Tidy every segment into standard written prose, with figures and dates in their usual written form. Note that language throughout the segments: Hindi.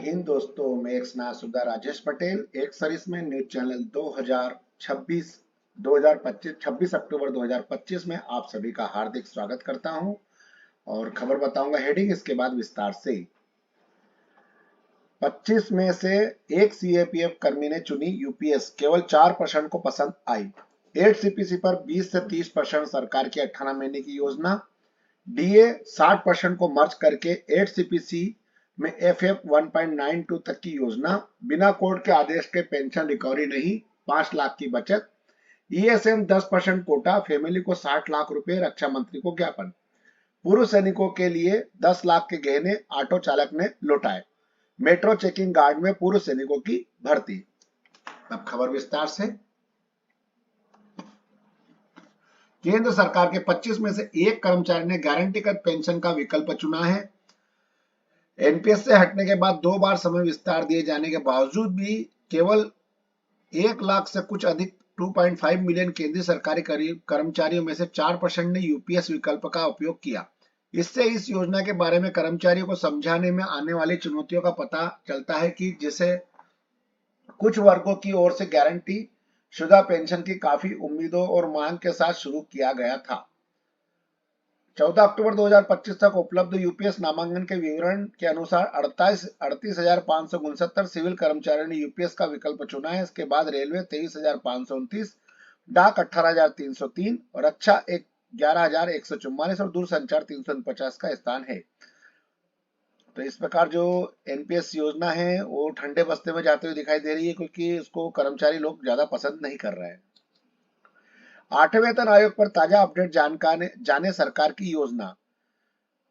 हिंद दोस्तों, मैं एक स्नातक राजेश पटेल एक सर्विस में न्यूज चैनल 2026 2025 26 अक्टूबर 2025 में आप सभी का हार्दिक स्वागत करता हूं और खबर बताऊंगा हेडिंग, इसके बाद विस्तार से। 25 में से एक सीएपीएफ कर्मी ने चुनी यूपीएस, केवल 4% को पसंद आई। 8 सीपीसी पर 20 से 30% सरकार की 18 महीने की योजना। डीए 60% को मर्ज करके 8 सीपीसी में एफएफ 1.92 तक की योजना। बिना कोर्ट के आदेश के पेंशन रिकवरी नहीं, 5 लाख की बचत। ईएसएम 10% कोटा, फैमिली को 60 लाख रुपए, रक्षा मंत्री को ज्ञापन। पूर्व सैनिकों के लिए 10 लाख के गहने ऑटो चालक ने लौटाए। मेट्रो चेकिंग गार्ड में पूर्व सैनिकों की भर्ती। अब खबर विस्तार से। केंद्र सरकार के 25 में से एक कर्मचारी ने गारंटीकृत पेंशन का विकल्प चुना है। एनपीएस से हटने के बाद 2 बार समय विस्तार दिए जाने के बावजूद भी केवल 1 लाख से कुछ अधिक 2.5 मिलियन केंद्रीय सरकारी कर्मचारियों में से 4% ने यूपीएस विकल्प का उपयोग किया। इससे इस योजना के बारे में कर्मचारियों को समझाने में आने वाली चुनौतियों का पता चलता है कि जिसे कुछ वर्गों की ओर से गारंटी शुदा पेंशन की काफी उम्मीदों और मांग के साथ शुरू किया गया था। 14 अक्टूबर 2025 तक उपलब्ध यूपीएस नामांकन के विवरण के अनुसार 38,569 सिविल कर्मचारियों ने यूपीएस का विकल्प चुना है। इसके बाद रेलवे 23,529, डाक 18,303 और रक्षा 11,144 और दूरसंचार 349 का स्थान है। तो इस प्रकार जो एनपीएस योजना है वो ठंडे बस्ते में जाते हुए दिखाई दे रही है, क्योंकि इसको कर्मचारी लोग ज्यादा पसंद नहीं कर रहे हैं। 8वें वेतन आयोग पर ताजा अपडेट जाने सरकार की योजना।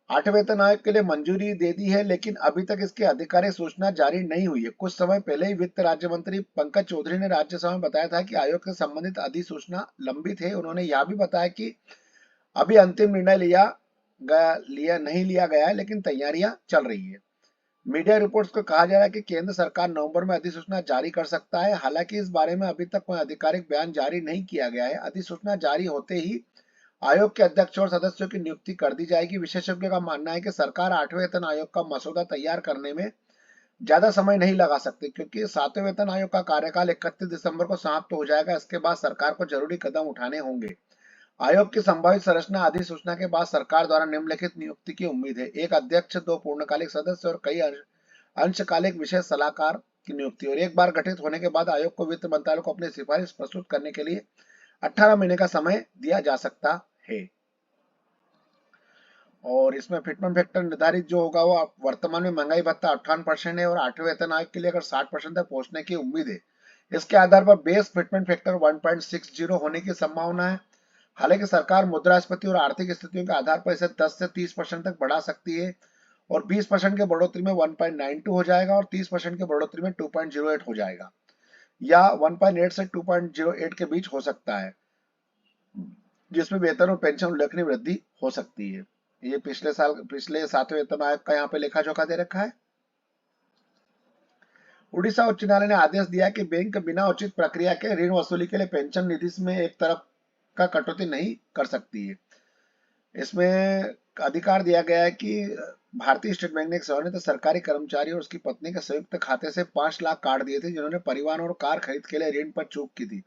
8वें वेतन आयोग के लिए मंजूरी दे दी है, लेकिन अभी तक इसकी आधिकारिक सूचना जारी नहीं हुई है। कुछ समय पहले ही वित्त राज्य मंत्री पंकज चौधरी ने राज्यसभा में बताया था कि आयोग से संबंधित अधिसूचना लंबित है। उन्होंने यह भी बताया कि अभी अंतिम निर्णय नहीं लिया गया है, लेकिन तैयारियां चल रही है। मीडिया रिपोर्ट्स को कहा जा रहा है कि केंद्र सरकार नवंबर में अधिसूचना जारी कर सकता है। हालांकि इस बारे में अभी तक कोई आधिकारिक बयान जारी नहीं किया गया है। अधिसूचना जारी होते ही आयोग के अध्यक्ष और सदस्यों की नियुक्ति कर दी जाएगी। विशेषज्ञों का मानना है कि सरकार 8वें वेतन आयोग का मसौदा तैयार करने में ज्यादा समय नहीं लगा सकती, क्योंकि 7वें वेतन आयोग का कार्यकाल 31 दिसंबर को समाप्त हो जाएगा। इसके बाद सरकार को जरूरी कदम उठाने होंगे। आयोग की संभावित संरचना अधिसूचना के बाद सरकार द्वारा निम्नलिखित नियुक्ति की उम्मीद है: एक अध्यक्ष, 2 पूर्णकालिक सदस्य और कई अंशकालिक विशेष सलाहकार की नियुक्ति। और एक बार गठित होने के बाद आयोग को वित्त मंत्रालय को अपनी सिफारिश प्रस्तुत करने के लिए 18 महीने का समय दिया जा सकता है। और इसमें फिटमेंट फैक्टर निर्धारित जो होगा वो वर्तमान में महंगाई भत्ता 58% है और 8वें वेतन आयोग के लिए अगर 60% तक पहुंचने की उम्मीद है। इसके आधार पर बेस फिटमेंट फैक्टर 1.60 होने की संभावना है। हालांकि सरकार मुद्रास्फीति और आर्थिक स्थितियों के आधार पर इसे 10 से 30% तक बढ़ा सकती है और 20% के बढ़ोतरी में 1.92 हो जाएगा और 30% के बढ़ोतरी में 2.08 हो जाएगा, या 1.8 से 2.08 के बीच हो सकता है, जिसमें वेतन और पेंशन उल्लेखनीय वृद्धि हो सकती है। ये पिछले 7वें वेतन आयोग का यहाँ पे लेखा जोखा दे रखा है। उड़ीसा उच्च न्यायालय ने आदेश दिया कि बैंक बिना उचित प्रक्रिया के ऋण वसूली के लिए पेंशन निधि में एक तरफ का कटौती नहीं कर सकती है। इसमें अधिकार दिया गया है कि भारतीय स्टेट बैंक ने एक सेवानिवृत्त सरकारी कर्मचारी और उसकी पत्नी के संयुक्त खाते से 5 लाख काट दिए थे, जिन्होंने परिवहन और कार खरीद के लिए ऋण पर चूक की थी।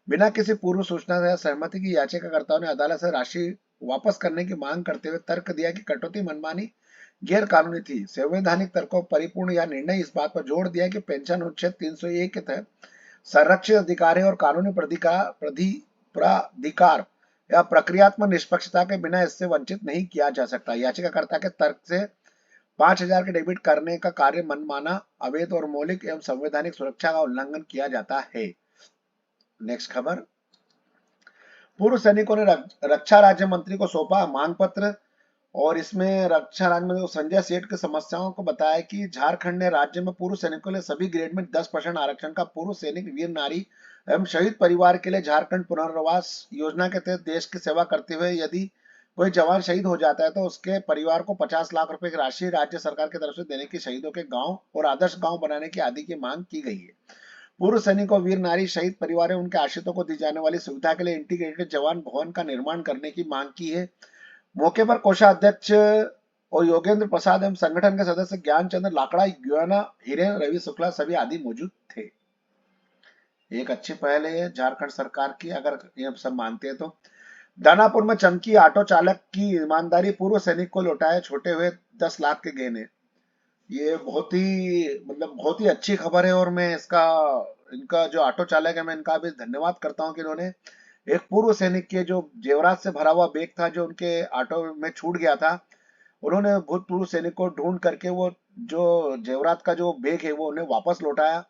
बिना किसी पूर्व सूचना या सहमति की याचिकाकर्ताओं ने अदालत से राशि वापस करने की मांग करते हुए तर्क दिया कि कटौती मनमानी गैर कानूनी थी। संवैधानिक तर्कों परिपूर्ण या निर्णय इस बात पर जोर दिया कि पेंशन अनुच्छेद 301 के तहत संरक्षित अधिकार है और कानूनी प्राधिकार या प्रक्रियात्मक निष्पक्षता के बिना इससे वंचित नहीं किया जा सकता। याचिकाकर्ता के तर्क से 5,000 के डेबिट करने का कार्य मनमाना, अवैध और मौलिक एवं संवैधानिक सुरक्षा का उल्लंघन किया जाता है। नेक्स्ट खबर। पूर्व सैनिकों ने रक्षा राज्य मंत्री को सौंपा मांग पत्र और इसमें रक्षा राज्य मंत्री संजय सेठ की समस्याओं को बताया कि झारखंड ने राज्य में पूर्व सैनिकों के लिए सभी ग्रेड में 10% आरक्षण का पूर्व सैनिक, वीर नारी एवं शहीद परिवार के लिए झारखंड पुनर्वास योजना के तहत देश की सेवा करते हुए यदि कोई जवान शहीद हो जाता है तो उसके परिवार को 50 लाख रुपए की राशि राज्य सरकार की तरफ से देने की, शहीदों के गांव और आदर्श गांव बनाने की आदि की मांग की गई है। पूर्व सैनिकों, वीर नारी, शहीद परिवार और उनके आश्रितों को दी जाने वाली सुविधा के लिए इंटीग्रेटेड जवान भवन का निर्माण करने की मांग की है। मौके पर कोषाध्यक्ष और योगेंद्र प्रसाद एवं संगठन के सदस्य ज्ञानचंद्र लाकड़ा, ग्योना हिरेन, रवि शुक्ला सभी आदि मौजूद थे। एक अच्छी पहल है झारखंड सरकार की, अगर ये सब मानते हैं तो। दानापुर में चमकी ऑटो चालक की ईमानदारी, पूर्व सैनिक को लौटाए छोटे हुए 10 लाख के गहने। ये बहुत ही मतलब बहुत ही अच्छी खबर है, और मैं इसका इनका जो ऑटो चालक है मैं इनका भी धन्यवाद करता हूँ कि इन्होंने एक पूर्व सैनिक के जो जेवरात से भरा हुआ बैग था जो उनके ऑटो में छूट गया था, उन्होंने भूतपूर्व सैनिक को ढूंढ करके वो जो जेवरात का जो बैग है वो उन्हें वापस लौटाया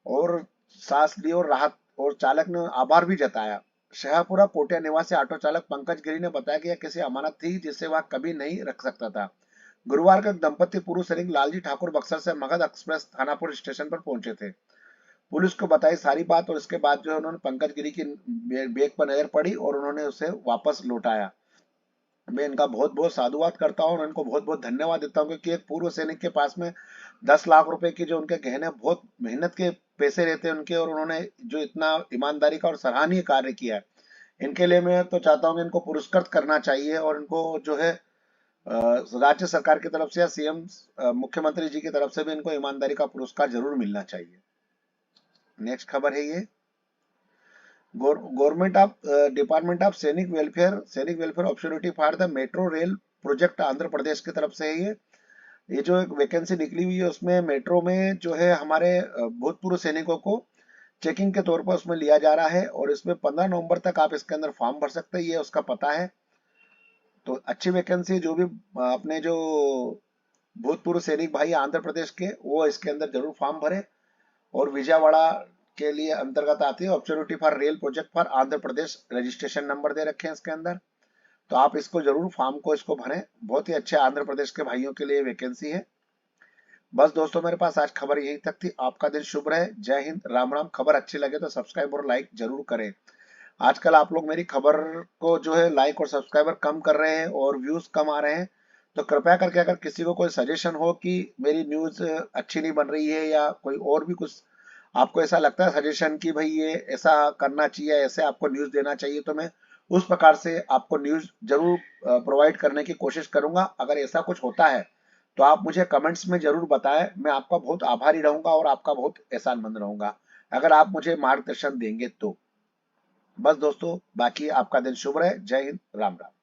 और सांस ली और राहत, और चालक ने आभार भी जताया। शाहपुरा कोटिया निवासी ऑटो चालक पंकज गिरी ने बताया कि यह किसी अमानत थी जिसे वह कभी नहीं रख सकता था। गुरुवार को दंपति पूर्व सैनिक लालजी ठाकुर बक्सर से मगध एक्सप्रेस थानापुर स्टेशन पर पहुंचे थे। पुलिस को बताई सारी बात, और इसके बाद जो है उन्होंने पंकज गिरी की बैग पर नजर पड़ी और उन्होंने उसे वापस लौटाया। मैं इनका बहुत बहुत साधुवाद करता हूँ और इनको बहुत बहुत धन्यवाद देता हूँ, क्योंकि एक पूर्व सैनिक के पास में 10 लाख रुपए की जो उनके गहने बहुत मेहनत के पैसे रहते हैं उनके, और उन्होंने जो इतना ईमानदारी का और सराहनीय कार्य किया है, इनके लिए मैं तो चाहता हूँ कि इनको पुरस्कृत करना चाहिए, और इनको जो है राज्य सरकार की तरफ से या सीएम मुख्यमंत्री जी की तरफ से भी इनको ईमानदारी का पुरस्कार जरूर मिलना चाहिए। नेक्स्ट खबर है ये, government of department of Sainik welfare opportunity for the metro rail project Andhra Pradesh की तरफ से है ये जो एक वैकेंसी निकली हुई है उसमें मेट्रो में जो है हमारे भूतपूर्व सैनिकों को चेकिंग के तौर पर उसमें लिया जा रहा है, और इसमें 15 नवंबर तक आप इसके अंदर फॉर्म भर सकते हैं, ये उसका पता है। तो अच्छी वैकेंसी, जो भी अपने जो भूतपूर्व सैनिक भाई आंध्र प्रदेश के, वो इसके अंदर जरूर फॉर्म भरे। और विजयवाड़ा के लिए अंतर्गत आती है opportunity for rail project for Andhra Pradesh, registration number दे रखे हैं इसके अंदर, तो आप इसको जरूर फॉर्म को इसको भरें। बहुत ही अच्छे आंध्र प्रदेश के भाइयों के लिए वैकेंसी है। बस दोस्तों, मेरे पास आज खबर यही तक थी। आपका दिन शुभ रहे। जय हिंद, राम राम। खबर अच्छी लगे तो सब्सक्राइब और लाइक जरूर करें। आजकल आप लोग मेरी खबर को जो है लाइक और सब्सक्राइबर कम कर रहे हैं और व्यूज कम आ रहे हैं, तो कृपया करके अगर किसी को कोई सजेशन हो कि मेरी न्यूज अच्छी नहीं बन रही है या कोई और भी कुछ आपको ऐसा लगता है सजेशन कि भाई ये ऐसा करना चाहिए, ऐसे आपको न्यूज देना चाहिए, तो मैं उस प्रकार से आपको न्यूज जरूर प्रोवाइड करने की कोशिश करूंगा। अगर ऐसा कुछ होता है तो आप मुझे कमेंट्स में जरूर बताएं, मैं आपका बहुत आभारी रहूंगा और आपका बहुत एहसानमंद रहूंगा अगर आप मुझे मार्गदर्शन देंगे तो। बस दोस्तों, बाकी आपका दिन शुभ रहे। जय हिंद, राम राम।